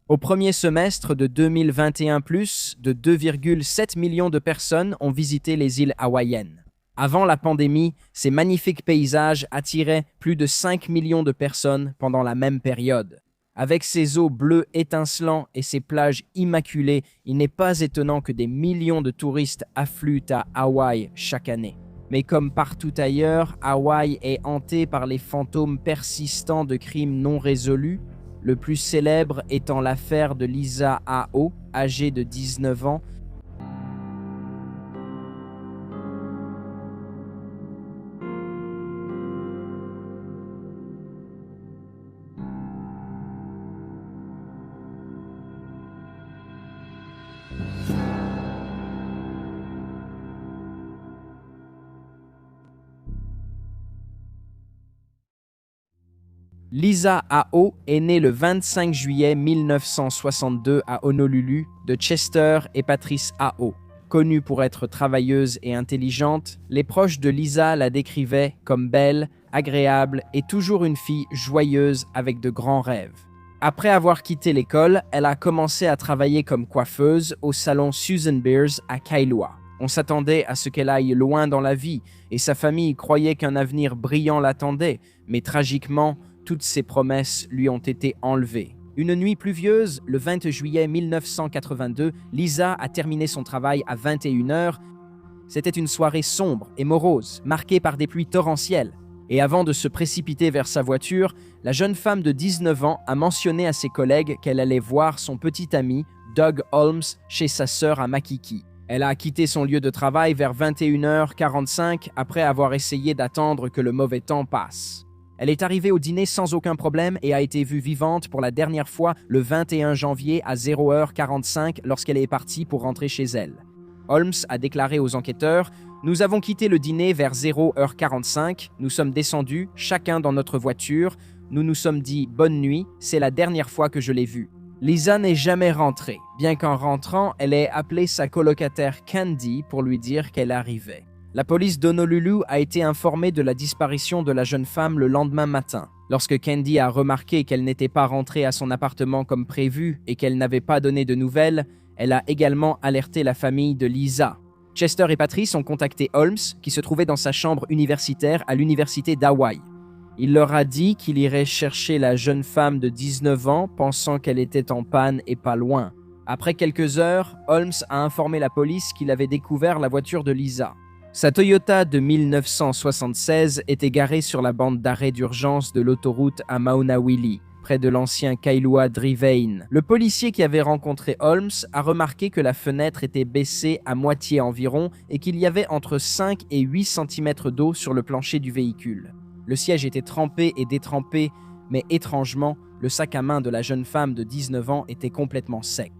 Au premier semestre de 2021, plus de 2,7 millions de personnes ont visité les îles hawaïennes. Avant la pandémie, ces magnifiques paysages attiraient plus de 5 millions de personnes pendant la même période. Avec ses eaux bleues étincelantes et ses plages immaculées, il n'est pas étonnant que des millions de touristes affluent à Hawaï chaque année. Mais comme partout ailleurs, Hawaï est hanté par les fantômes persistants de crimes non résolus, le plus célèbre étant l'affaire de Lisa Ao, âgée de 19 ans. Lisa Ao est née le 25 juillet 1962 à Honolulu de Chester et Patrice Ao. Connue pour être travailleuse et intelligente, les proches de Lisa la décrivaient comme belle, agréable et toujours une fille joyeuse avec de grands rêves. Après avoir quitté l'école, elle a commencé à travailler comme coiffeuse au salon Susan Beers à Kailua. On s'attendait à ce qu'elle aille loin dans la vie et sa famille croyait qu'un avenir brillant l'attendait, mais tragiquement, toutes ses promesses lui ont été enlevées. Une nuit pluvieuse, le 20 juillet 1982, Lisa a terminé son travail à 21h. C'était une soirée sombre et morose, marquée par des pluies torrentielles. Et avant de se précipiter vers sa voiture, la jeune femme de 19 ans a mentionné à ses collègues qu'elle allait voir son petit ami, Doug Holmes, chez sa sœur à Makiki. Elle a quitté son lieu de travail vers 21h45 après avoir essayé d'attendre que le mauvais temps passe. Elle est arrivée au dîner sans aucun problème et a été vue vivante pour la dernière fois le 21 janvier à 0h45 lorsqu'elle est partie pour rentrer chez elle. Holmes a déclaré aux enquêteurs « Nous avons quitté le dîner vers 0h45, nous sommes descendus, chacun dans notre voiture, nous nous sommes dit « Bonne nuit, c'est la dernière fois que je l'ai vue ». Lisa n'est jamais rentrée, bien qu'en rentrant, elle ait appelé sa colocataire Candy pour lui dire qu'elle arrivait. La police d'Honolulu a été informée de la disparition de la jeune femme le lendemain matin. Lorsque Candy a remarqué qu'elle n'était pas rentrée à son appartement comme prévu et qu'elle n'avait pas donné de nouvelles, elle a également alerté la famille de Lisa. Chester et Patrice ont contacté Holmes, qui se trouvait dans sa chambre universitaire à l'université d'Hawaï. Il leur a dit qu'il irait chercher la jeune femme de 19 ans, pensant qu'elle était en panne et pas loin. Après quelques heures, Holmes a informé la police qu'il avait découvert la voiture de Lisa. Sa Toyota de 1976 était garée sur la bande d'arrêt d'urgence de l'autoroute à Maunawili, près de l'ancien Kailua Drivein. Le policier qui avait rencontré Holmes a remarqué que la fenêtre était baissée à moitié environ et qu'il y avait entre 5 et 8 cm d'eau sur le plancher du véhicule. Le siège était trempé et détrempé, mais étrangement, le sac à main de la jeune femme de 19 ans était complètement sec.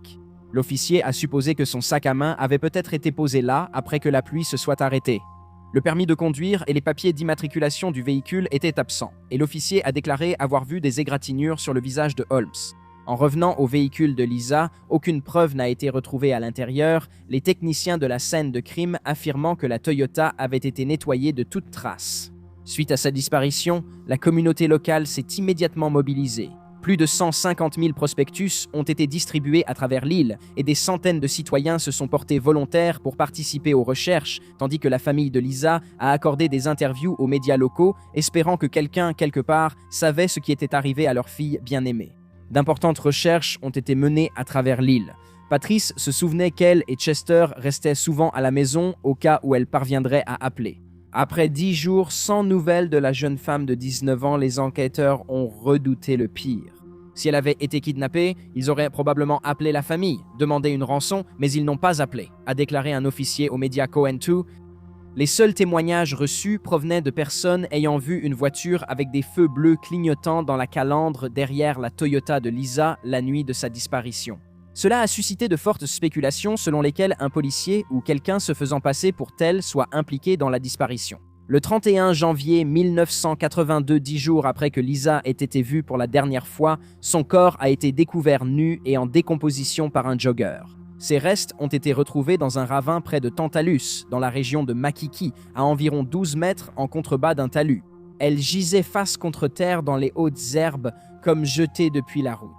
L'officier a supposé que son sac à main avait peut-être été posé là après que la pluie se soit arrêtée. Le permis de conduire et les papiers d'immatriculation du véhicule étaient absents, et l'officier a déclaré avoir vu des égratignures sur le visage de Holmes. En revenant au véhicule de Lisa, aucune preuve n'a été retrouvée à l'intérieur, les techniciens de la scène de crime affirmant que la Toyota avait été nettoyée de toute trace. Suite à sa disparition, la communauté locale s'est immédiatement mobilisée. Plus de 150 000 prospectus ont été distribués à travers l'île et des centaines de citoyens se sont portés volontaires pour participer aux recherches, tandis que la famille de Lisa a accordé des interviews aux médias locaux, espérant que quelqu'un, quelque part, savait ce qui était arrivé à leur fille bien-aimée. D'importantes recherches ont été menées à travers l'île. Patrice se souvenait qu'elle et Chester restaient souvent à la maison au cas où elle parviendrait à appeler. Après 10 jours sans nouvelles de la jeune femme de 19 ans, les enquêteurs ont redouté le pire. Si elle avait été kidnappée, ils auraient probablement appelé la famille, demandé une rançon, mais ils n'ont pas appelé, a déclaré un officier aux médias KOAN2. Les seuls témoignages reçus provenaient de personnes ayant vu une voiture avec des feux bleus clignotant dans la calandre derrière la Toyota de Lisa la nuit de sa disparition. Cela a suscité de fortes spéculations selon lesquelles un policier ou quelqu'un se faisant passer pour tel soit impliqué dans la disparition. Le 31 janvier 1982, 10 jours après que Lisa ait été vue pour la dernière fois, son corps a été découvert nu et en décomposition par un jogger. Ses restes ont été retrouvés dans un ravin près de Tantalus, dans la région de Makiki, à environ 12 mètres en contrebas d'un talus. Elle gisait face contre terre dans les hautes herbes, comme jetée depuis la route.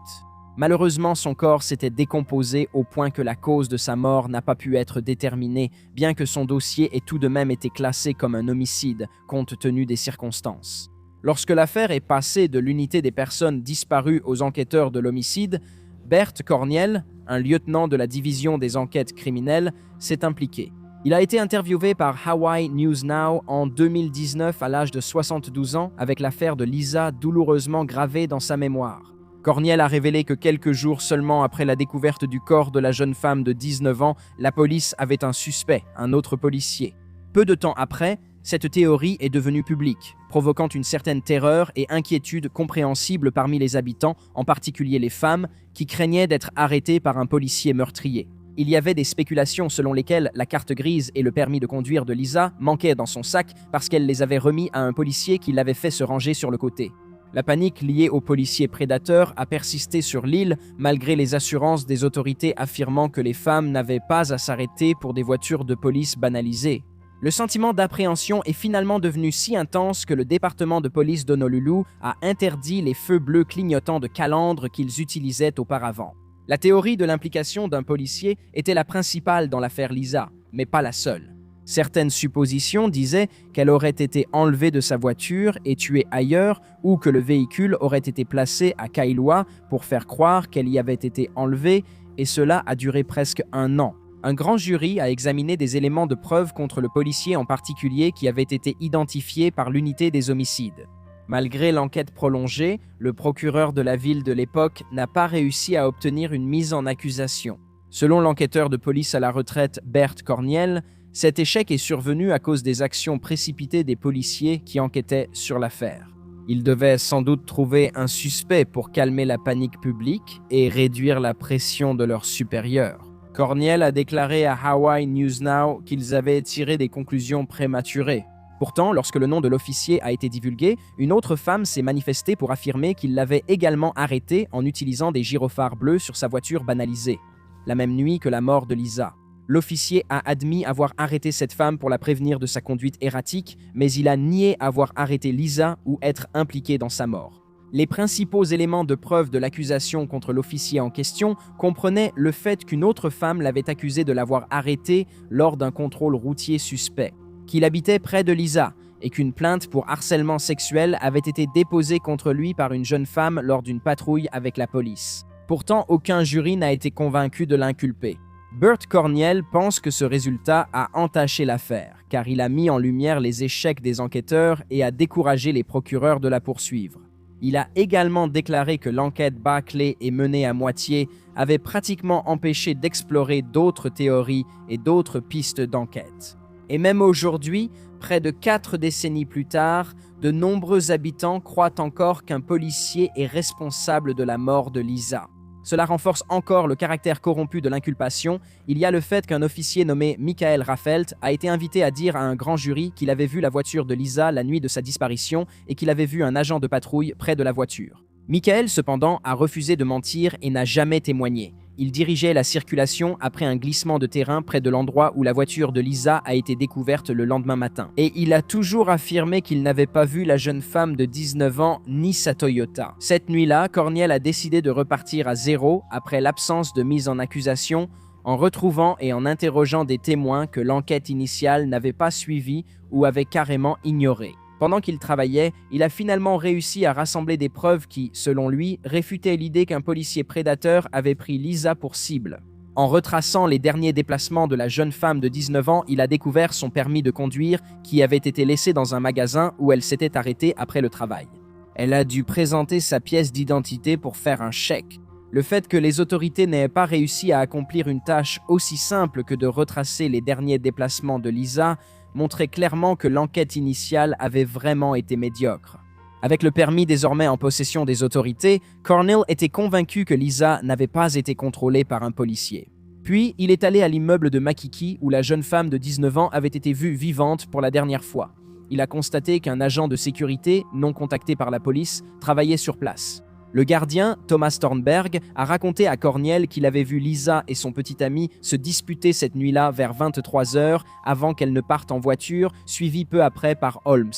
Malheureusement, son corps s'était décomposé au point que la cause de sa mort n'a pas pu être déterminée, bien que son dossier ait tout de même été classé comme un homicide, compte tenu des circonstances. Lorsque l'affaire est passée de l'unité des personnes disparues aux enquêteurs de l'homicide, Bert Corniel, un lieutenant de la division des enquêtes criminelles, s'est impliqué. Il a été interviewé par Hawaii News Now en 2019 à l'âge de 72 ans avec l'affaire de Lisa douloureusement gravée dans sa mémoire. Corniel a révélé que quelques jours seulement après la découverte du corps de la jeune femme de 19 ans, la police avait un suspect, un autre policier. Peu de temps après, cette théorie est devenue publique, provoquant une certaine terreur et inquiétude compréhensible parmi les habitants, en particulier les femmes, qui craignaient d'être arrêtées par un policier meurtrier. Il y avait des spéculations selon lesquelles la carte grise et le permis de conduire de Lisa manquaient dans son sac parce qu'elle les avait remis à un policier qui l'avait fait se ranger sur le côté. La panique liée aux policiers prédateurs a persisté sur l'île malgré les assurances des autorités affirmant que les femmes n'avaient pas à s'arrêter pour des voitures de police banalisées. Le sentiment d'appréhension est finalement devenu si intense que le département de police d'Honolulu a interdit les feux bleus clignotants de calandre qu'ils utilisaient auparavant. La théorie de l'implication d'un policier était la principale dans l'affaire Lisa, mais pas la seule. Certaines suppositions disaient qu'elle aurait été enlevée de sa voiture et tuée ailleurs ou que le véhicule aurait été placé à Kailua pour faire croire qu'elle y avait été enlevée et cela a duré presque 1 an. Un grand jury a examiné des éléments de preuve contre le policier en particulier qui avaient été identifiés par l'unité des homicides. Malgré l'enquête prolongée, le procureur de la ville de l'époque n'a pas réussi à obtenir une mise en accusation. Selon l'enquêteur de police à la retraite Bert Corniel, cet échec est survenu à cause des actions précipitées des policiers qui enquêtaient sur l'affaire. Ils devaient sans doute trouver un suspect pour calmer la panique publique et réduire la pression de leurs supérieurs. Corniel a déclaré à Hawaii News Now qu'ils avaient tiré des conclusions prématurées. Pourtant, lorsque le nom de l'officier a été divulgué, une autre femme s'est manifestée pour affirmer qu'il l'avait également arrêté en utilisant des gyrophares bleus sur sa voiture banalisée, la même nuit que la mort de Lisa. L'officier a admis avoir arrêté cette femme pour la prévenir de sa conduite erratique, mais il a nié avoir arrêté Lisa ou être impliqué dans sa mort. Les principaux éléments de preuve de l'accusation contre l'officier en question comprenaient le fait qu'une autre femme l'avait accusé de l'avoir arrêté lors d'un contrôle routier suspect, qu'il habitait près de Lisa et qu'une plainte pour harcèlement sexuel avait été déposée contre lui par une jeune femme lors d'une patrouille avec la police. Pourtant, aucun jury n'a été convaincu de l'inculpé. Bert Corniel pense que ce résultat a entaché l'affaire, car il a mis en lumière les échecs des enquêteurs et a découragé les procureurs de la poursuivre. Il a également déclaré que l'enquête bâclée et menée à moitié avait pratiquement empêché d'explorer d'autres théories et d'autres pistes d'enquête. Et même aujourd'hui, près de 4 décennies plus tard, de nombreux habitants croient encore qu'un policier est responsable de la mort de Lisa. Cela renforce encore le caractère corrompu de l'inculpation. Il y a le fait qu'un officier nommé Michael Raffelt a été invité à dire à un grand jury qu'il avait vu la voiture de Lisa la nuit de sa disparition et qu'il avait vu un agent de patrouille près de la voiture. Michael, cependant, a refusé de mentir et n'a jamais témoigné. Il dirigeait la circulation après un glissement de terrain près de l'endroit où la voiture de Lisa a été découverte le lendemain matin. Et il a toujours affirmé qu'il n'avait pas vu la jeune femme de 19 ans ni sa Toyota. Cette nuit-là, Corniel a décidé de repartir à zéro après l'absence de mise en accusation, en retrouvant et en interrogeant des témoins que l'enquête initiale n'avait pas suivi ou avait carrément ignoré. Pendant qu'il travaillait, il a finalement réussi à rassembler des preuves qui, selon lui, réfutaient l'idée qu'un policier prédateur avait pris Lisa pour cible. En retraçant les derniers déplacements de la jeune femme de 19 ans, il a découvert son permis de conduire qui avait été laissé dans un magasin où elle s'était arrêtée après le travail. Elle a dû présenter sa pièce d'identité pour faire un chèque. Le fait que les autorités n'aient pas réussi à accomplir une tâche aussi simple que de retracer les derniers déplacements de Lisa montrait clairement que l'enquête initiale avait vraiment été médiocre. Avec le permis désormais en possession des autorités, Corniel était convaincu que Lisa n'avait pas été contrôlée par un policier. Puis, il est allé à l'immeuble de Makiki où la jeune femme de 19 ans avait été vue vivante pour la dernière fois. Il a constaté qu'un agent de sécurité, non contacté par la police, travaillait sur place. Le gardien, Thomas Thornberg, a raconté à Corniel qu'il avait vu Lisa et son petit ami se disputer cette nuit-là vers 23h avant qu'elle ne parte en voiture, suivie peu après par Holmes.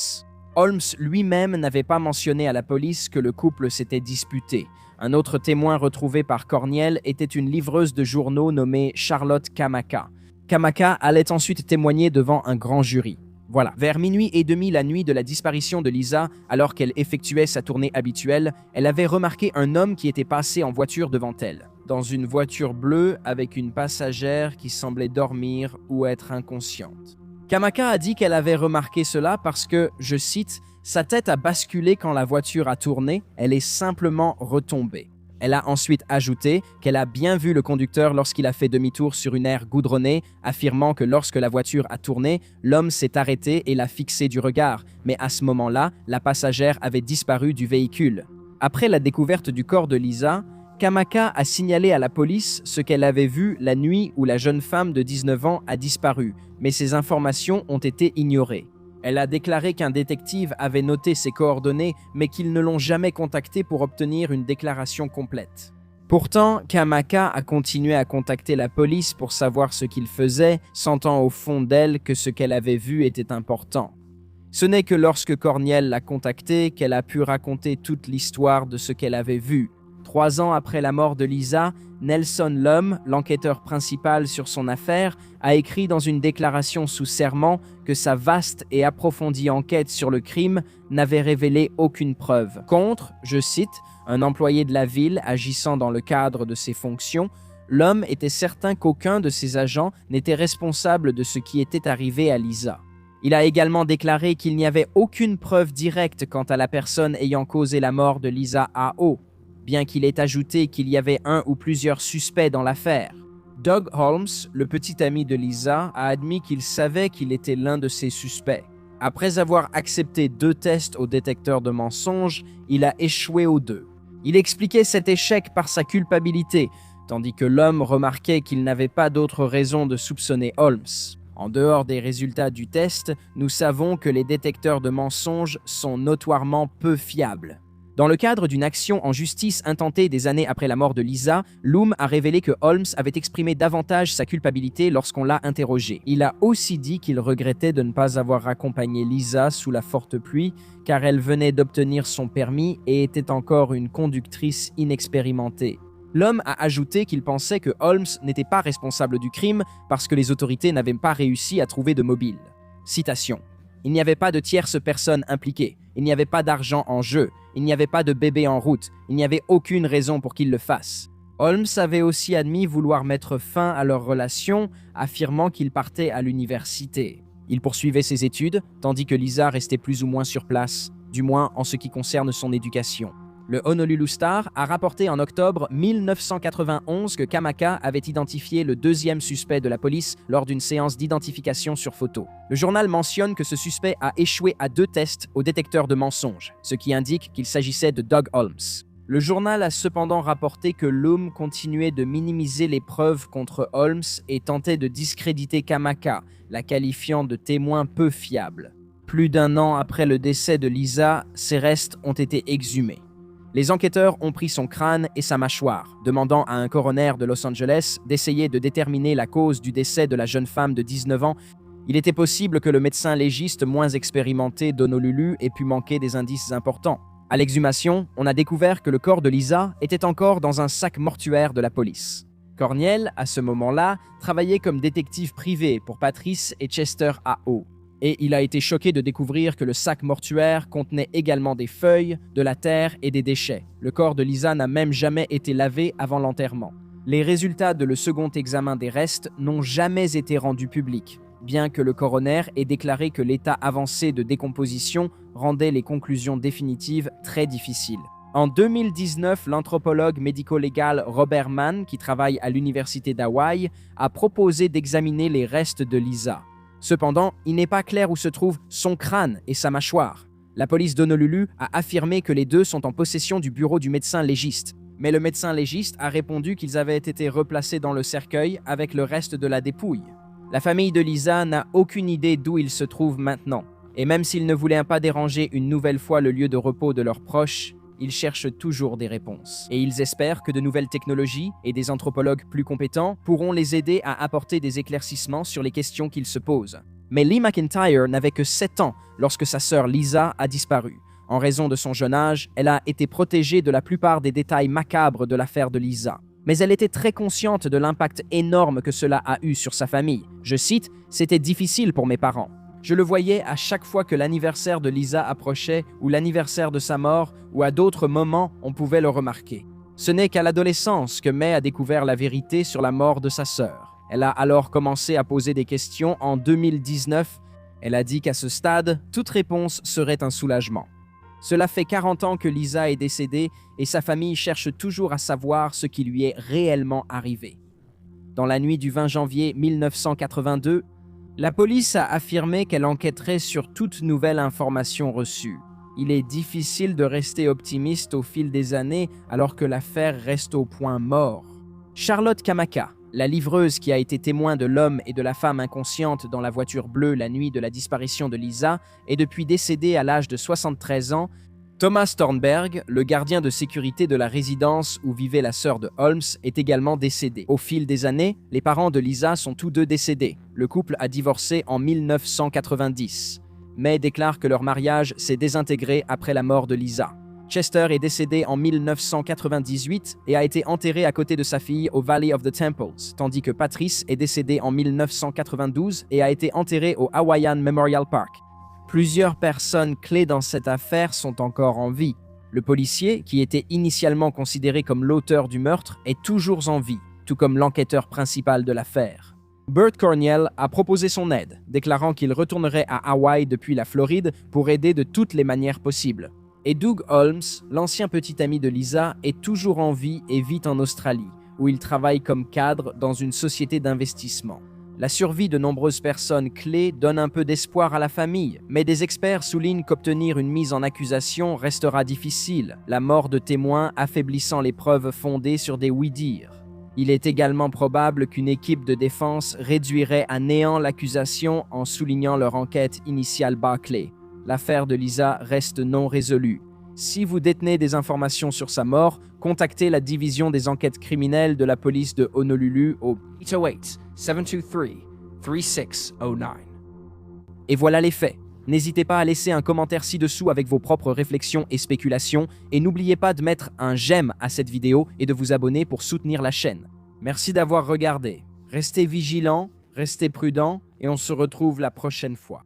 Holmes lui-même n'avait pas mentionné à la police que le couple s'était disputé, Un autre témoin retrouvé par Corniel était une livreuse de journaux nommée Charlotte Kamaka. Kamaka allait ensuite témoigner devant un grand jury. Voilà, vers minuit et demi la nuit de la disparition de Lisa, alors qu'elle effectuait sa tournée habituelle, elle avait remarqué un homme qui était passé en voiture devant elle, dans une voiture bleue avec une passagère qui semblait dormir ou être inconsciente. Kamaka a dit qu'elle avait remarqué cela parce que, je cite, « Sa tête a basculé quand la voiture a tourné, elle est simplement retombée ». Elle a ensuite ajouté qu'elle a bien vu le conducteur lorsqu'il a fait demi-tour sur une aire goudronnée, affirmant que lorsque la voiture a tourné, l'homme s'est arrêté et l'a fixé du regard, mais à ce moment-là, la passagère avait disparu du véhicule. Après la découverte du corps de Lisa, Kamaka a signalé à la police ce qu'elle avait vu la nuit où la jeune femme de 19 ans a disparu, mais ces informations ont été ignorées. Elle a déclaré qu'un détective avait noté ses coordonnées, mais qu'ils ne l'ont jamais contacté pour obtenir une déclaration complète. Pourtant, Kamaka a continué à contacter la police pour savoir ce qu'il faisait, sentant au fond d'elle que ce qu'elle avait vu était important. Ce n'est que lorsque Corniel l'a contactée qu'elle a pu raconter toute l'histoire de ce qu'elle avait vu. 3 ans après la mort de Lisa, Nelson Lum, l'enquêteur principal sur son affaire, a écrit dans une déclaration sous serment que sa vaste et approfondie enquête sur le crime n'avait révélé aucune preuve. Contre, je cite, un employé de la ville agissant dans le cadre de ses fonctions, Lum était certain qu'aucun de ses agents n'était responsable de ce qui était arrivé à Lisa. Il a également déclaré qu'il n'y avait aucune preuve directe quant à la personne ayant causé la mort de Lisa A.O., bien qu'il ait ajouté qu'il y avait un ou plusieurs suspects dans l'affaire. Doug Holmes, le petit ami de Lisa, a admis qu'il savait qu'il était l'un de ces suspects. Après avoir accepté 2 tests au détecteur de mensonges, il a échoué aux 2. Il expliquait cet échec par sa culpabilité, tandis que l'homme remarquait qu'il n'avait pas d'autre raison de soupçonner Holmes. En dehors des résultats du test, nous savons que les détecteurs de mensonges sont notoirement peu fiables. Dans le cadre d'une action en justice intentée des années après la mort de Lisa, Lum a révélé que Holmes avait exprimé davantage sa culpabilité lorsqu'on l'a interrogé. Il a aussi dit qu'il regrettait de ne pas avoir accompagné Lisa sous la forte pluie, car elle venait d'obtenir son permis et était encore une conductrice inexpérimentée. L'homme a ajouté qu'il pensait que Holmes n'était pas responsable du crime parce que les autorités n'avaient pas réussi à trouver de mobile. Citation. Il n'y avait pas de tierce personne impliquée. Il n'y avait pas d'argent en jeu. Il n'y avait pas de bébé en route. Il n'y avait aucune raison pour qu'il le fasse. Holmes avait aussi admis vouloir mettre fin à leur relation, affirmant qu'il partait à l'université. Il poursuivait ses études, tandis que Lisa restait plus ou moins sur place, du moins en ce qui concerne son éducation. Le Honolulu Star a rapporté en octobre 1991 que Kamaka avait identifié le 2e suspect de la police lors d'une séance d'identification sur photo. Le journal mentionne que ce suspect a échoué à 2 tests au détecteur de mensonges, ce qui indique qu'il s'agissait de Doug Holmes. Le journal a cependant rapporté que Lum continuait de minimiser les preuves contre Holmes et tentait de discréditer Kamaka, la qualifiant de témoin peu fiable. Plus d'1 an après le décès de Lisa, ses restes ont été exhumés. Les enquêteurs ont pris son crâne et sa mâchoire, demandant à un coroner de Los Angeles d'essayer de déterminer la cause du décès de la jeune femme de 19 ans. Il était possible que le médecin légiste moins expérimenté d'Honolulu ait pu manquer des indices importants. À l'exhumation, on a découvert que le corps de Lisa était encore dans un sac mortuaire de la police. Corniel, à ce moment-là, travaillait comme détective privé pour Patrice et Chester A.O. Et il a été choqué de découvrir que le sac mortuaire contenait également des feuilles, de la terre et des déchets. Le corps de Lisa n'a même jamais été lavé avant l'enterrement. Les résultats de le second examen des restes n'ont jamais été rendus publics, bien que le coroner ait déclaré que l'état avancé de décomposition rendait les conclusions définitives très difficiles. En 2019, l'anthropologue médico-légal Robert Mann, qui travaille à l'Université d'Hawaï, a proposé d'examiner les restes de Lisa. Cependant, il n'est pas clair où se trouvent son crâne et sa mâchoire. La police d'Honolulu a affirmé que les 2 sont en possession du bureau du médecin légiste. Mais le médecin légiste a répondu qu'ils avaient été replacés dans le cercueil avec le reste de la dépouille. La famille de Lisa n'a aucune idée d'où ils se trouvent maintenant. Et même s'ils ne voulaient pas déranger une nouvelle fois le lieu de repos de leurs proches, ils cherchent toujours des réponses. Et ils espèrent que de nouvelles technologies et des anthropologues plus compétents pourront les aider à apporter des éclaircissements sur les questions qu'ils se posent. Mais Lee McIntyre n'avait que 7 ans lorsque sa sœur Lisa a disparu. En raison de son jeune âge, elle a été protégée de la plupart des détails macabres de l'affaire de Lisa. Mais elle était très consciente de l'impact énorme que cela a eu sur sa famille. Je cite, « C'était difficile pour mes parents. Je le voyais à chaque fois que l'anniversaire de Lisa approchait ou l'anniversaire de sa mort ou à d'autres moments, on pouvait le remarquer. Ce n'est qu'à l'adolescence que May a découvert la vérité sur la mort de sa sœur. Elle a alors commencé à poser des questions en 2019. Elle a dit qu'à ce stade, toute réponse serait un soulagement. Cela fait 40 ans que Lisa est décédée et sa famille cherche toujours à savoir ce qui lui est réellement arrivé. Dans la nuit du 20 janvier 1982, la police a affirmé qu'elle enquêterait sur toute nouvelle information reçue. Il est difficile de rester optimiste au fil des années alors que l'affaire reste au point mort. Charlotte Kamaka, la livreuse qui a été témoin de l'homme et de la femme inconsciente dans la voiture bleue la nuit de la disparition de Lisa, est depuis décédée à l'âge de 73 ans. Thomas Thornberg, le gardien de sécurité de la résidence où vivait la sœur de Holmes, est également décédé. Au fil des années, les parents de Lisa sont tous deux décédés. Le couple a divorcé en 1990. May déclare que leur mariage s'est désintégré après la mort de Lisa. Chester est décédé en 1998 et a été enterré à côté de sa fille au Valley of the Temples, tandis que Patrice est décédé en 1992 et a été enterré au Hawaiian Memorial Park. Plusieurs personnes clés dans cette affaire sont encore en vie. Le policier, qui était initialement considéré comme l'auteur du meurtre, est toujours en vie, tout comme l'enquêteur principal de l'affaire. Bert Corniel a proposé son aide, déclarant qu'il retournerait à Hawaï depuis la Floride pour aider de toutes les manières possibles. Et Doug Holmes, l'ancien petit ami de Lisa, est toujours en vie et vit en Australie, où il travaille comme cadre dans une société d'investissement. La survie de nombreuses personnes clés donne un peu d'espoir à la famille, mais des experts soulignent qu'obtenir une mise en accusation restera difficile, la mort de témoins affaiblissant les preuves fondées sur des oui-dire. Il est également probable qu'une équipe de défense réduirait à néant l'accusation en soulignant leur enquête initiale bâclée. L'affaire de Lisa reste non résolue. Si vous détenez des informations sur sa mort, contactez la division des enquêtes criminelles de la police de Honolulu au 808-723-3609. Et voilà les faits. N'hésitez pas à laisser un commentaire ci-dessous avec vos propres réflexions et spéculations et n'oubliez pas de mettre un j'aime à cette vidéo et de vous abonner pour soutenir la chaîne. Merci d'avoir regardé. Restez vigilants, restez prudents et on se retrouve la prochaine fois.